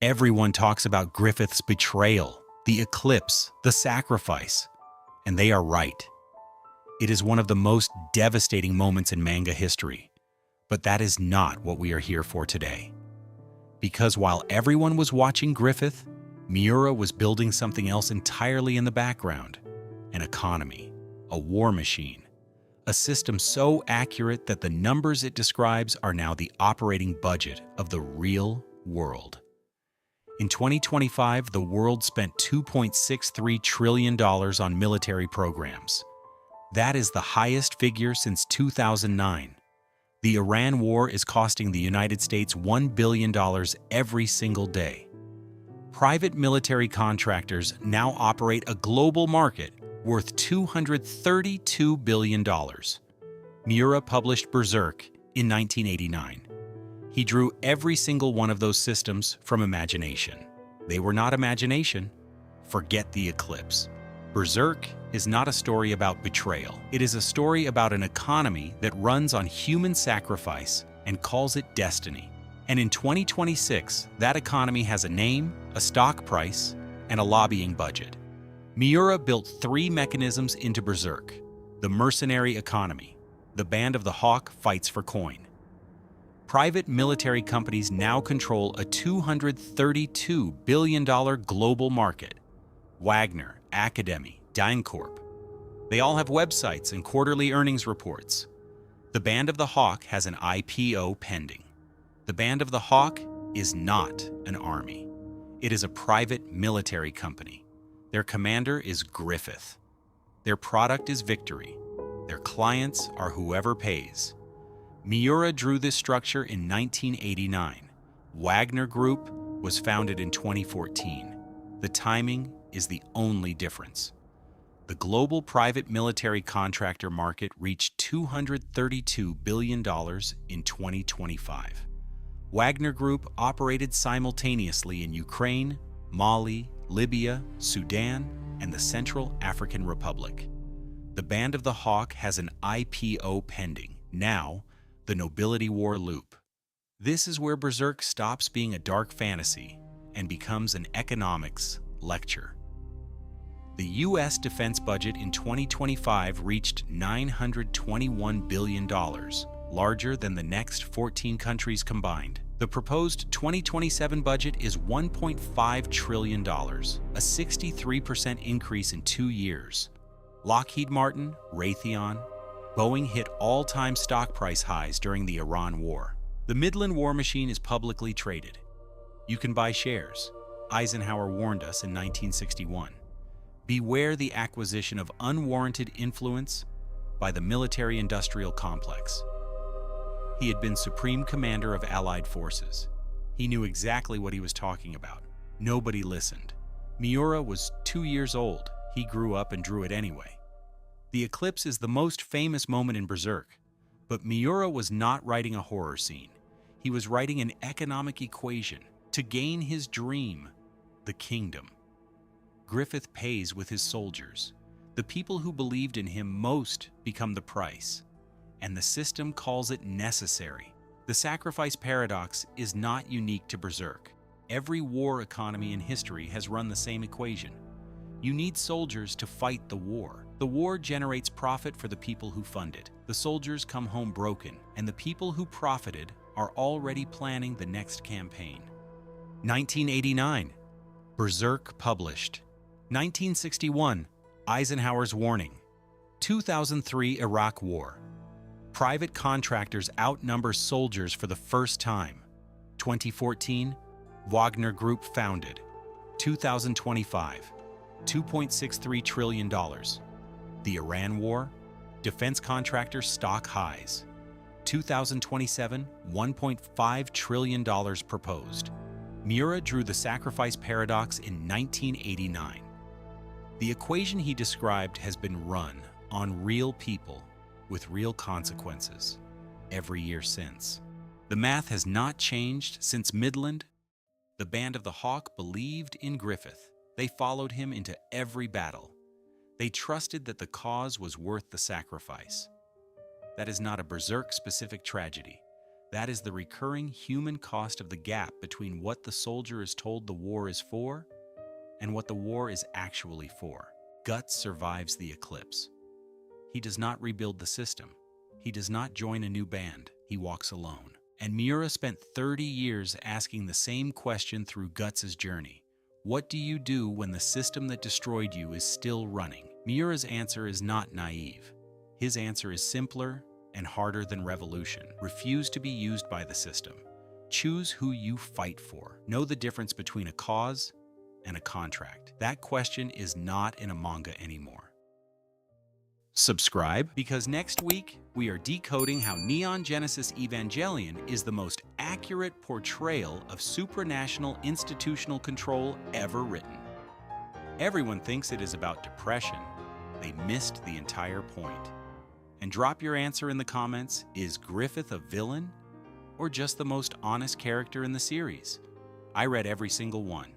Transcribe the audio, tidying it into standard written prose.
Everyone talks about Griffith's betrayal, the eclipse, the sacrifice, and they are right. It is one of the most devastating moments in manga history, but that is not what we are here for today. Because while everyone was watching Griffith, Miura was building something else entirely in the background: an economy, a war machine, a system so accurate that the numbers it describes are now the operating budget of the real world. In 2025, the world spent $2.63 trillion on military programs. That is the highest figure since 2009. The Iran war is costing the United States $1 billion every single day. Private military contractors now operate a global market worth $232 billion. Miura published Berserk in 1989. He drew every single one of those systems from imagination. They were not imagination. Forget the eclipse. Berserk is not a story about betrayal. It is a story about an economy that runs on human sacrifice and calls it destiny. And in 2026, that economy has a name, a stock price, and a lobbying budget. Miura built three mechanisms into Berserk: the Mercenary Economy. The Band of the Hawk fights for coin. Private military companies now control a $232 billion global market. Wagner, Academy, DynCorp. They all have websites and quarterly earnings reports. The Band of the Hawk has an IPO pending. The Band of the Hawk is not an army. It is a private military company. Their commander is Griffith. Their product is victory. Their clients are whoever pays. Miura drew this structure in 1989. Wagner Group was founded in 2014. The timing is the only difference. The global private military contractor market reached $232 billion in 2025. Wagner Group operated simultaneously in Ukraine, Mali, Libya, Sudan, and the Central African Republic. The Band of the Hawk has an IPO pending. Now, the Nobility-War Loop. This is where Berserk stops being a dark fantasy and becomes an economics lecture. The U.S. defense budget in 2025 reached $921 billion, larger than the next 14 countries combined. The proposed 2027 budget is $1.5 trillion, a 63% increase in 2 years. Lockheed Martin, Raytheon, Boeing hit all-time stock price highs during the Iran war. The Midland war machine is publicly traded. You can buy shares. Eisenhower warned us in 1961. Beware the acquisition of unwarranted influence by the military-industrial complex. He had been Supreme Commander of Allied forces. He knew exactly what he was talking about. Nobody listened. Miura was 2 years old. He grew up and drew it anyway. The eclipse is the most famous moment in Berserk, but Miura was not writing a horror scene. He was writing an economic equation to gain his dream, the kingdom. Griffith pays with his soldiers. The people who believed in him most become the price, and the system calls it necessary. The sacrifice paradox is not unique to Berserk. Every war economy in history has run the same equation. You need soldiers to fight the war. The war generates profit for the people who fund it. The soldiers come home broken, and the people who profited are already planning the next campaign. 1989. Berserk published. 1961. Eisenhower's warning. 2003 Iraq War. Private contractors outnumber soldiers for the first time. 2014. Wagner Group founded. 2025. $2.63 trillion. The Iran War, defense contractor stock highs. 2027, $1.5 trillion proposed. Miura drew the sacrifice paradox in 1989. The equation he described has been run on real people with real consequences every year since. The math has not changed since Midland. The Band of the Hawk believed in Griffith. They followed him into every battle. They trusted that the cause was worth the sacrifice. That is not a Berserk-specific tragedy. That is the recurring human cost of the gap between what the soldier is told the war is for and what the war is actually for. Guts survives the eclipse. He does not rebuild the system. He does not join a new band. He walks alone. And Miura spent 30 years asking the same question through Guts' journey. What do you do when the system that destroyed you is still running? Miura's answer is not naive. His answer is simpler and harder than revolution. Refuse to be used by the system. Choose who you fight for. Know the difference between a cause and a contract. That question is not in a manga anymore. Subscribe, because next week we are decoding how Neon Genesis Evangelion is the most accurate portrayal of supranational institutional control ever written. Everyone thinks it is about depression. They missed the entire point. And drop your answer in the comments. Is Griffith a villain or just the most honest character in the series? I read every single one.